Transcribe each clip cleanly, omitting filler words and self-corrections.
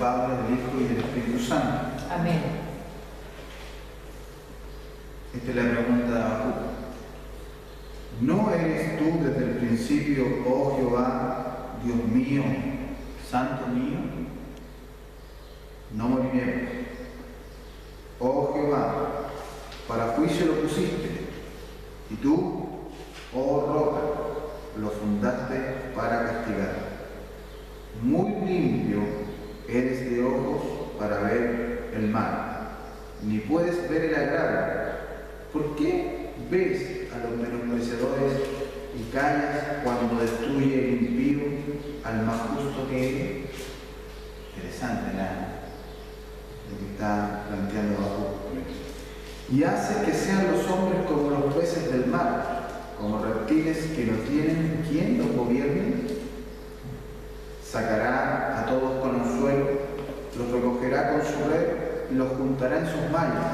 Padre, del Hijo y del Espíritu Santo. Amén. Esta es la pregunta de Habacuc. ¿No eres tú desde el principio, oh Jehová, Dios mío, Santo mío? No moriremos. Oh Jehová, para juicio lo pusiste, y tú, oh roca, lo fundaste para castigar. Muy limpio eres de ojos para ver el mal, ni puedes ver el agravio. ¿Por qué ves a los menospreciadores y callas cuando destruye el impío al más justo que él? Interesante lo que está planteando Habacuc. Y hace que sean los hombres como los peces del mar, como reptiles que no tienen quien los gobierne. Sacará a todos con anzuelo, los recogerá con su red y los juntará en sus mallas,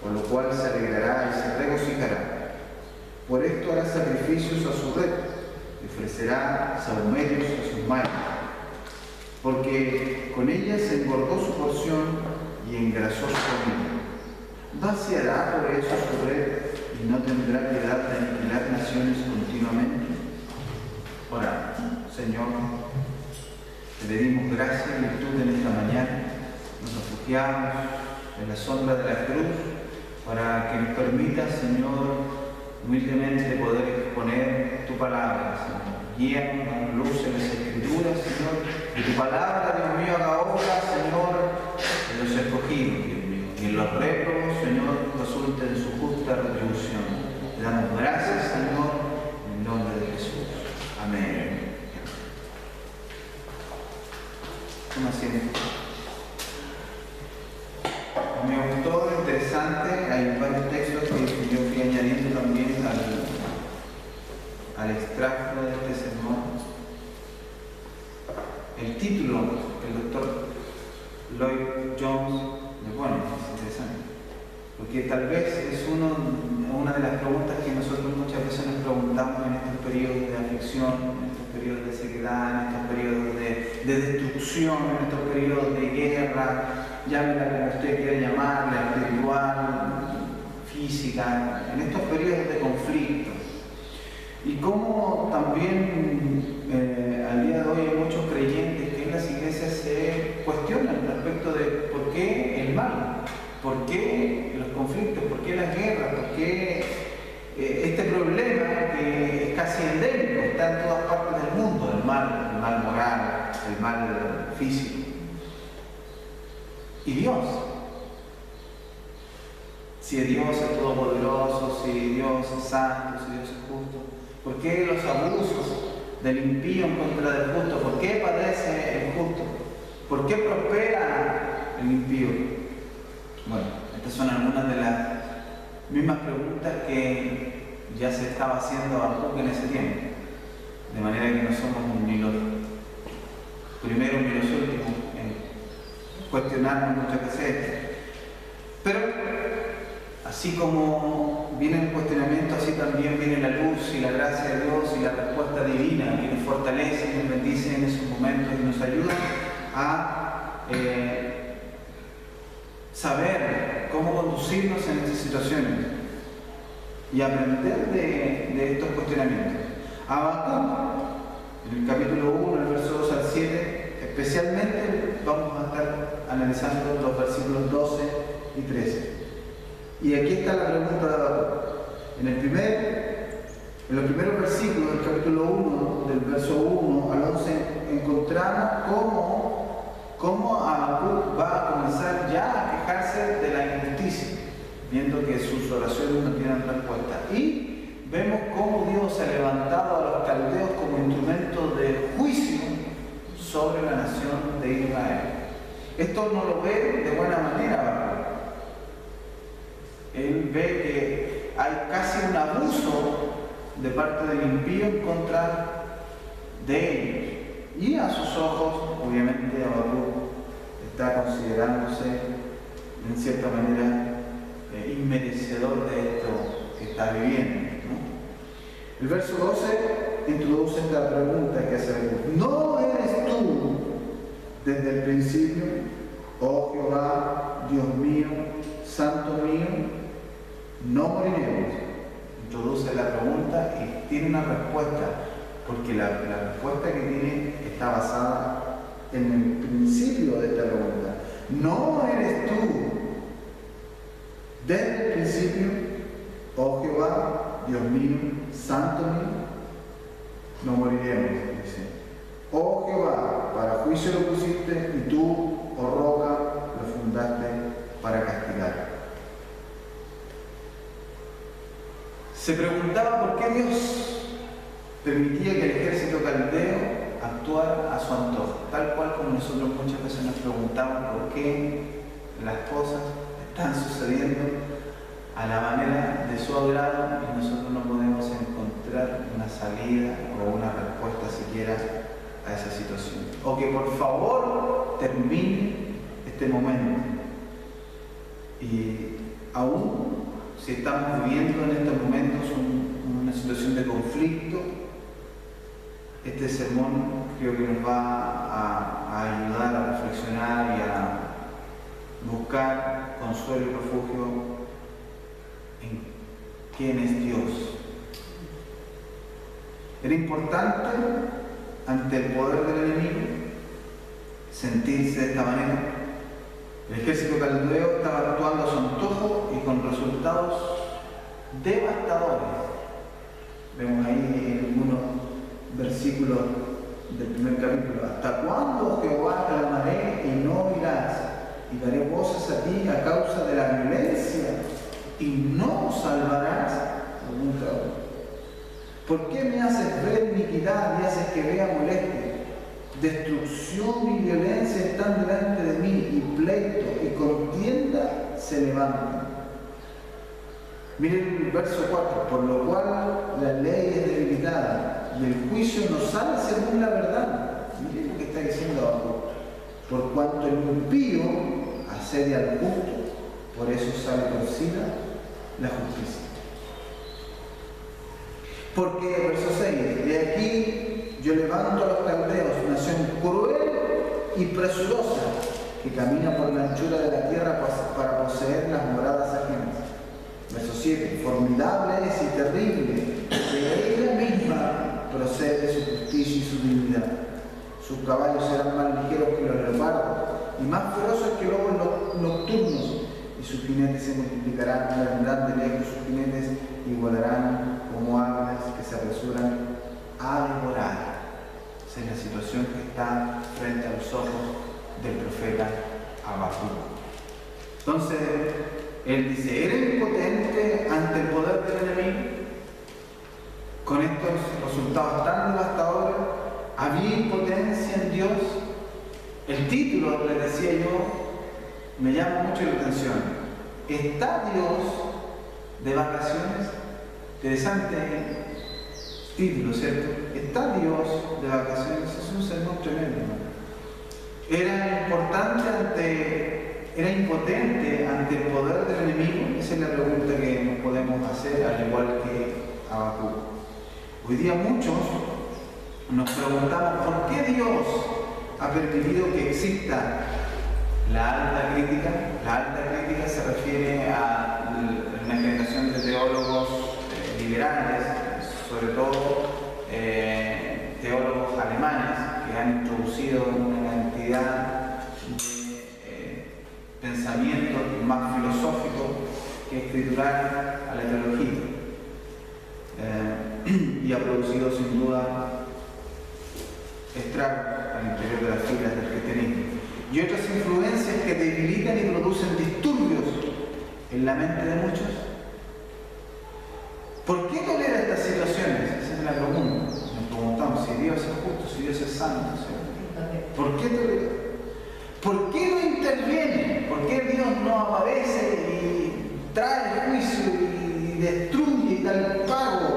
por lo cual se alegrará y se regocijará. Por esto hará sacrificios a su red y ofrecerá sahumerios a sus mallas, porque con ella se engordó su porción y engrasó su comida. ¿Vaciará por eso su red y no tendrá piedad de aniquilar naciones continuamente? Oramos. Señor, te pedimos gracia y virtud en esta mañana. Nos refugiamos en la sombra de la cruz para que nos permita, Señor, humildemente poder exponer tu palabra, Señor. Guíanos, danos luz en las Escrituras, Señor, y tu palabra, Dios mío, haga obra, Señor, en los escogidos, Dios mío, y en los réprobos, Señor, resulte en su justa retribución. Te damos gracias, Señor, en el nombre de Jesús. Amén. Toma asiento. Me gustó, interesante, hay varios textos que yo fui añadiendo también al extracto de este sermón. El título que el doctor Lloyd Jones le pone es interesante, porque tal vez es una de las preguntas que nosotros muchas veces nos preguntamos en estos periodos de aflicción, en estos periodos de sequedad, en estos periodos de destrucción, en estos periodos de guerra, llámela como usted quiera llamarla, espiritual, física, en estos periodos de conflicto. Y cómo también al día de hoy hay muchos creyentes que en las iglesias se cuestionan respecto de por qué el mal, por qué los conflictos, por qué las guerras, por qué este problema que es casi endémico, está en todas partes del mundo, el mal moral, el mal físico. ¿Y Dios? Si Dios es todopoderoso, si Dios es santo, si Dios es justo, ¿por qué los abusos del impío en contra del justo? ¿Por qué padece el justo? ¿Por qué prospera el impío? Bueno, estas son algunas de las mismas preguntas que ya se estaba haciendo Habacuc en ese tiempo. De manera que no somos ni los primeros ni los últimos en cuestionarnos muchas veces esto. Pero así como viene el cuestionamiento, así también viene la luz y la gracia de Dios y la respuesta divina que nos fortalece y nos bendice en esos momentos y nos ayuda a saber cómo conducirnos en estas situaciones y aprender de estos cuestionamientos. Habacuc, en el capítulo 1, el verso 2 al 7, especialmente vamos a estar analizando los versículos 12 y 13. Y aquí está la pregunta de Habacuc. En los primeros versículos del capítulo 1, del verso 1 al 11, encontramos cómo Habacuc va a comenzar ya a quejarse de la injusticia, viendo que sus oraciones no tienen respuesta. Y vemos cómo Dios ha levantado a los caldeos como instrumento de juicio sobre la nación de Israel. Esto no lo ve de buena manera Habacuc. Él ve que hay casi un abuso de parte del impío en contra de ellos. Y a sus ojos, obviamente, Habacuc está considerándose, en cierta manera, inmerecedor de esto que está viviendo, ¿no? El verso 12 introduce esta pregunta que hace Habacuc. ¿No eres tú desde el principio, oh Jehová, Dios mío, Santo mío, no moriremos. Introduce la pregunta y tiene una respuesta, porque la respuesta que tiene está basada en el principio de esta pregunta. ¿No eres tú desde el principio, oh Jehová, Dios mío, Santo mío? No moriremos, dice. Oh Jehová, para juicio lo pusiste, y tú, oh roca, lo fundaste para castigar. Se preguntaba por qué Dios permitía que el ejército caldeo actuara a su antojo, tal cual como nosotros muchas veces nos preguntamos por qué las cosas están sucediendo a la manera de su agrado y nosotros no podemos encontrar una salida o una respuesta siquiera a esa situación. O que por favor termine este momento. Y aún si estamos viviendo en estos momentos una situación de conflicto, este sermón creo que nos va a ayudar a reflexionar y a buscar consuelo y refugio en quién es Dios. Era importante ante el poder del enemigo sentirse de esta manera. El ejército caldeo estaba actuando a su antojo y con resultados devastadores. Vemos ahí en algunos versículos del primer capítulo: ¿hasta cuándo, Jehová, clamaré y no oirás? Y daré voces a ti a causa de la violencia y no salvarás. ¿Por qué me haces ver iniquidad y haces que vea molestia? Destrucción y violencia están delante de mí, y pleito y contienda se levantan. Miren el verso 4: por lo cual la ley es debilitada y el juicio no sale según la verdad. Miren lo que está diciendo abajo: por cuanto el impío asedia al justo, por eso sale torcida la justicia. Porque, verso 6, de aquí yo levanto a los caldeos, nación cruel y presurosa, que camina por la anchura de la tierra para poseer las moradas ajenas. Verso 7, formidable es y terrible, de ella misma procede su justicia y su dignidad. Sus caballos serán más ligeros que los leopardos y más feroces que lobos nocturnos, y sus jinetes se multiplicarán, vendrán de lejos sus jinetes y volarán como águilas que se apresuran a devorar. Esa es la situación que está frente a los ojos del profeta Habacuc. Entonces, él dice: ¿eres impotente ante el poder del enemigo? Con estos resultados tan devastadores, ¿había impotencia en Dios? El título, les decía yo, me llama mucho la atención. ¿Está Dios de vacaciones? Interesante título, ¿cierto? ¿Está Dios de vacaciones? Es un sermón tremendo, ¿no? ¿Era impotente ante el poder del enemigo? Esa es la pregunta que nos podemos hacer, al igual que Habacuc. Hoy día muchos nos preguntamos por qué Dios ha permitido que exista la alta crítica. La alta crítica se refiere a una generación de teólogos liberales, sobre todo teólogos alemanes, que han introducido una cantidad de pensamientos más filosóficos que escritural a la teología, y ha producido sin duda estragos al interior de las filas del cristianismo, y otras influencias que debilitan y producen disturbios en la mente de muchos. ¿Por qué tolera estas situaciones? Esa es la pregunta. Nos preguntamos si Dios es justo, si Dios es santo, ¿sí? ¿Por qué tolera? ¿Por qué no interviene? ¿Por qué Dios no aparece y trae juicio y destruye y da el pago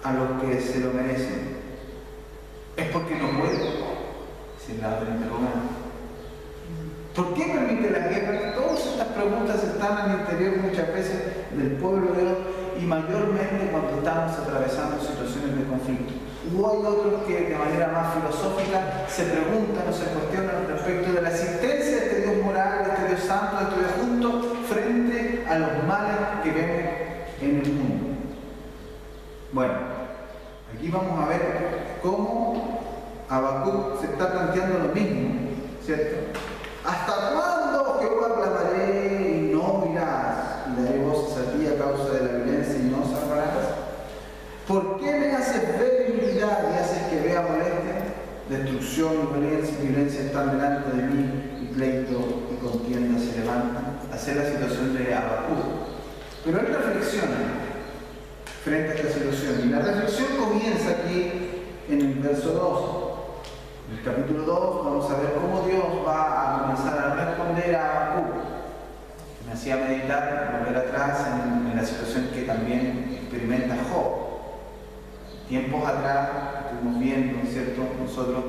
a los que se lo merecen? ¿Es porque no puede? Esa es la otra interrogante. ¿Por qué permite la guerra? Todas estas preguntas están al interior muchas veces del pueblo de Dios, y mayormente cuando estamos atravesando situaciones de conflicto. O hay otros que de manera más filosófica se preguntan o se cuestionan respecto de la existencia de este Dios moral, de este Dios santo, de este Dios justo, frente a los males que vemos en el mundo. Bueno, aquí vamos a ver cómo Habacuc se está planteando lo mismo, ¿cierto? ¿Hasta cuándo, Jehová, clamaré y no oirás? Y daré voces a ti a causa de la violencia y no salvarás. ¿Por qué me haces ver iniquidad y haces que vea molestia? Destrucción y violencia están delante de mí, y pleito y contienda se levantan. Así es la situación de Habacuc. Pero él reflexiona frente a esta situación. Y la reflexión comienza aquí en el verso 2. En el capítulo 2 vamos a ver cómo Dios va a comenzar a responder a Habacuc. Me hacía meditar, volver atrás en la situación que también experimenta Job. Tiempos atrás estuvimos viendo, ¿cierto?, nosotros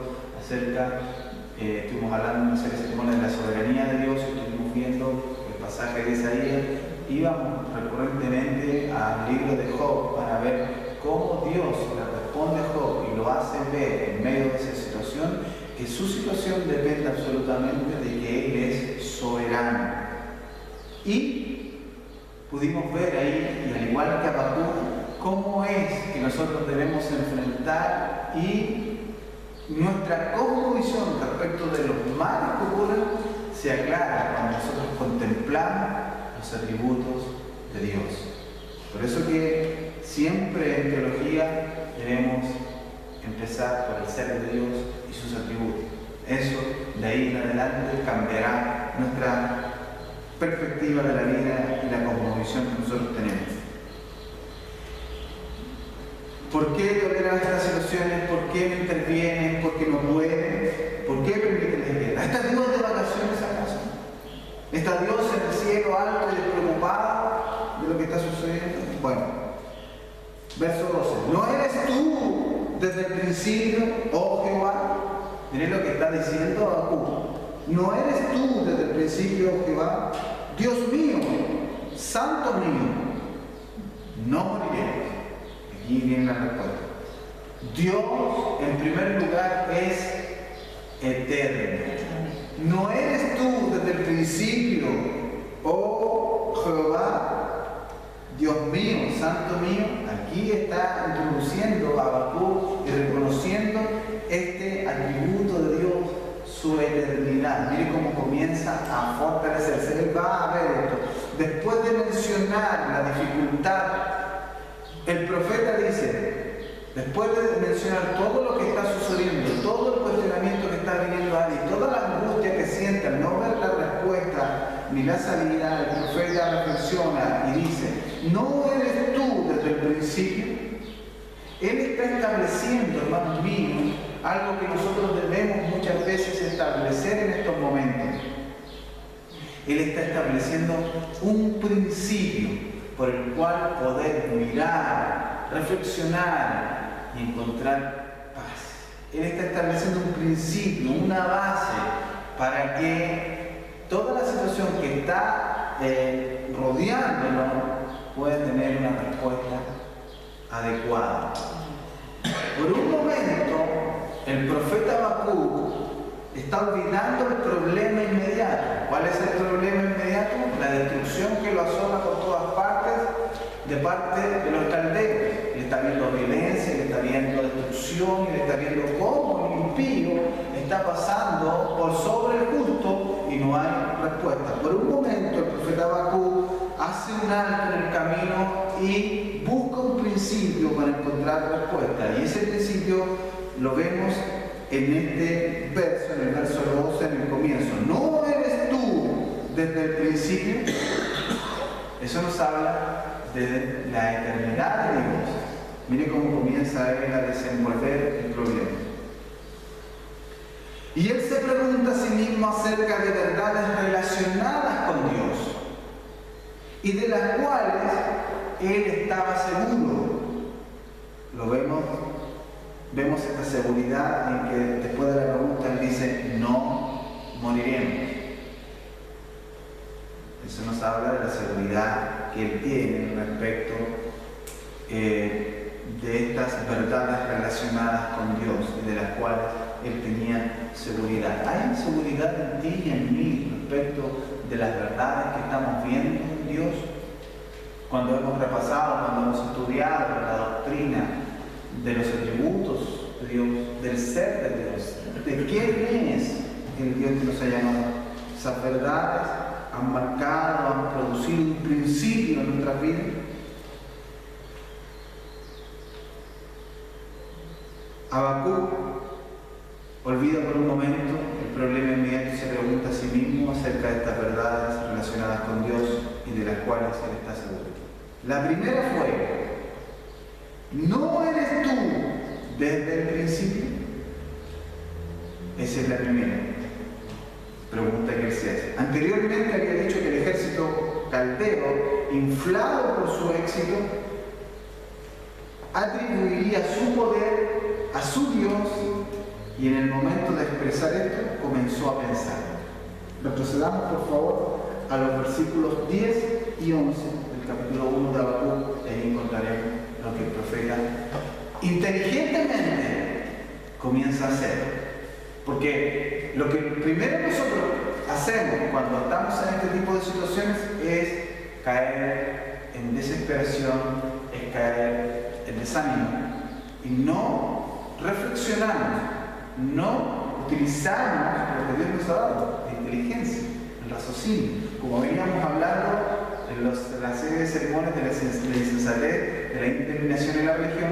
estuvimos hablando en una serie de la soberanía de Dios, estuvimos viendo el pasaje de Isaías, íbamos recurrentemente al libro de Job para ver cómo Dios le responde a Job y lo hace ver en medio de esa situación, que su situación depende absolutamente de que Él es soberano. Y pudimos ver ahí, y al igual que Habacuc, cómo es que nosotros debemos enfrentar y nuestra cosmovisión respecto de los males que ocurren se aclara cuando nosotros contemplamos los atributos de Dios. Por eso que siempre en teología debemos empezar por el ser de Dios y sus atributos. Eso de ahí en adelante cambiará nuestra perspectiva de la vida y la cosmovisión que nosotros tenemos. ¿Por qué toleran estas situaciones? ¿Por qué no intervienen? ¿Por qué no pueden? ¿Por qué permiten la guerra? ¿Está Dios de vacaciones acaso? ¿Está Dios en el cielo alto y despreocupado de lo que está sucediendo? Bueno, verso 12. ¿No eres tú desde el principio, oh Jehová? Miren lo que está diciendo Habacuc. ¿No eres tú desde el principio, oh Jehová? Dios mío, santo mío, no moriremos. Aquí viene la respuesta. Dios, en primer lugar, es eterno. ¿No eres tú desde el principio, oh Jehová, Dios mío, santo mío? Aquí está introduciendo a Habacuc y reconociendo este atributo de Dios, su eternidad. Mire cómo comienza a fortalecerse. Él va a ver esto. Después de mencionar la dificultad, el profeta dice, después de mencionar todo lo que está sucediendo, todo el cuestionamiento que está viniendo ahí, toda la angustia que siente al no ver la respuesta ni la salida, el profeta reflexiona y dice, ¿no eres tú desde el principio? Él está estableciendo, hermanos míos, algo que nosotros debemos muchas veces establecer en estos momentos. Él está estableciendo un principio por el cual poder mirar, reflexionar y encontrar paz. Él está estableciendo un principio, una base para que toda la situación que está rodeándonos pueda tener una respuesta adecuada. Por un momento, el profeta Habacuc está olvidando el problema inmediato. ¿Cuál es el problema inmediato? La destrucción que lo asola por todas partes, de parte de los caldeos. Él está viendo violencia, él está viendo destrucción, él está viendo cómo el impío está pasando por sobre el justo y no hay respuesta. Por un momento el profeta Habacuc hace un alto en el camino y busca un principio para encontrar respuesta. Y ese principio lo vemos en este verso, en el verso 12, en el comienzo. ¿No eres tú desde el principio? Eso nos habla de la eternidad de Dios. Mire cómo comienza él a desenvolver el problema. Y él se pregunta a sí mismo acerca de verdades relacionadas con Dios y de las cuales él estaba seguro. Lo vemos esta seguridad en que después de la pregunta él dice, no moriremos. Eso nos habla de la seguridad que él tiene respecto de estas verdades relacionadas con Dios y de las cuales él tenía seguridad. ¿Hay seguridad en ti y en mí respecto de las verdades que estamos viendo en Dios? Cuando hemos repasado, cuando hemos estudiado la doctrina de los atributos de Dios, del ser de Dios, de quién es el Dios que nos ha llamado, esas verdades han marcado, han producido un principio en nuestra vida. Habacuc olvida por un momento el problema inmediato y se pregunta a sí mismo acerca de estas verdades relacionadas con Dios y de las cuales él está seguro. La primera fue: ¿no eres tú desde el principio? Esa es la primera pregunta que él se hace. Anteriormente había dicho que el ejército caldeo, inflado por su éxito, atribuiría su poder a su Dios, y en el momento de expresar esto comenzó a pensar. Retrocedamos por favor a los versículos 10 y 11 del capítulo 1 de Habacuc, y ahí encontraremos lo que el profeta inteligentemente comienza a hacer. Porque lo que primero nosotros hacemos cuando estamos en este tipo de situaciones es caer en desesperación, es caer en desánimo, y no reflexionamos, no utilizamos lo que Dios nos ha dado, la inteligencia, el raciocinio. Como veníamos hablando en la serie de sermones de la insensatez, de la indeterminación y la religión,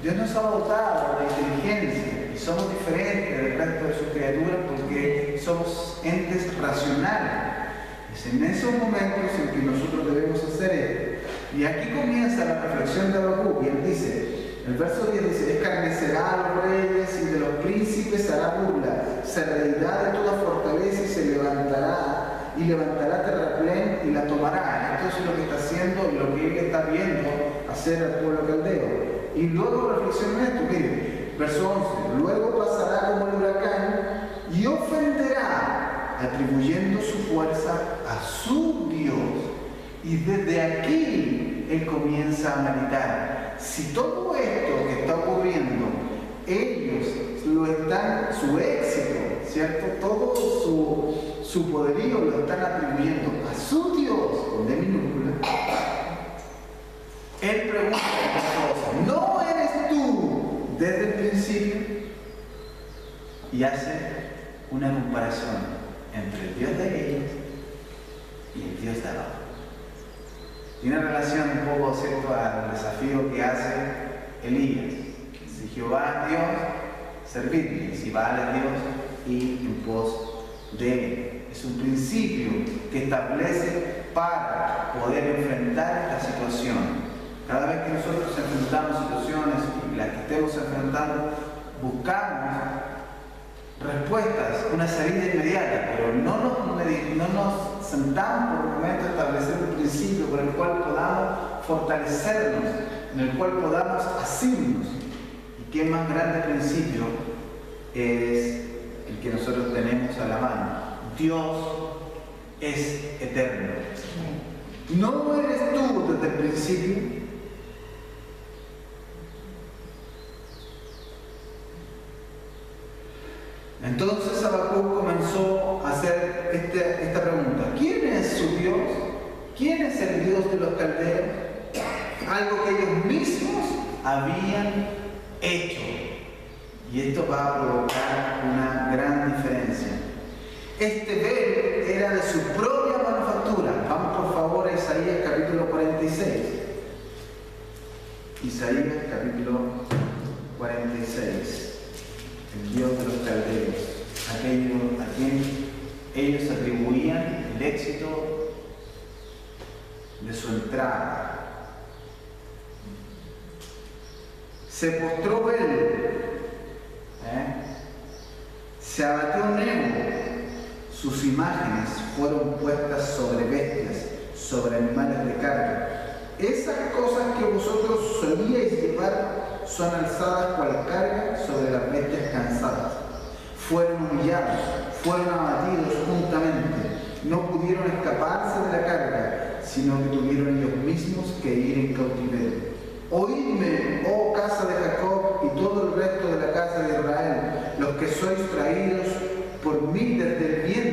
Dios nos ha dotado de inteligencia y somos diferentes del resto de sus criaturas porque somos entes racionales. Es en esos momentos en que nosotros debemos hacer esto. Y aquí comienza la reflexión de Habacuc, y él dice, el verso 10 dice: escarnecerá a los reyes y de los príncipes hará burla, se reirá de toda fortaleza y se levantará, y levantará terraplén y la tomará. Esto es lo que está haciendo y lo que él está viendo hacer al pueblo caldeo. Y luego reflexiona esto, mire, verso 11: luego pasará como el huracán y ofenderá, atribuyendo su fuerza a su Dios. Y desde aquí él comienza a meditar. Si todo esto que está ocurriendo, ellos lo están, su éxito, ¿cierto? Todo su poderío lo están atribuyendo a su Dios, de minúscula. Él pregunta a nosotros: ¿no eres tú desde el principio? Y hace una comparación entre el Dios de ellos y el Dios de abajo. Y una relación un poco, ¿cierto?, al desafío que hace Elías. Si Jehová es Dios, servidle. Si Baal es Dios, y en pos de él. Es un principio que establece para poder enfrentar esta situación. Cada vez que nosotros enfrentamos situaciones, y las que estemos enfrentando, buscamos respuestas, una salida inmediata, pero no nos sentamos por un momento a establecer un principio por el cual podamos fortalecernos, en el cual podamos asirnos. ¿Y qué más grande principio es el que nosotros tenemos a la mano? Dios es eterno. ¿No eres tú desde el principio? Entonces Habacuc comenzó a hacer esta pregunta: ¿quién es su Dios? ¿Quién es el Dios de los caldeos? Algo que ellos mismos habían hecho. Y esto va a provocar una gran diferencia. Este Bel era de su propia manufactura. Vamos por favor a Isaías capítulo 46. Isaías capítulo 46. El Dios de los caldeos, aquello a quien ellos atribuían el éxito de su entrada. Se postró Bel, se abatió Nebo, sus imágenes fueron puestas sobre bestias, sobre animales de carga. Esas cosas que vosotros solíais llevar son alzadas cual carga sobre las bestias cansadas. Fueron humillados, fueron abatidos juntamente, no pudieron escaparse de la carga, sino que tuvieron ellos mismos que ir en cautiverio. Oídme, oh casa de Jacob y todo el resto de la casa de Israel, los que sois traídos por mí desde el vientre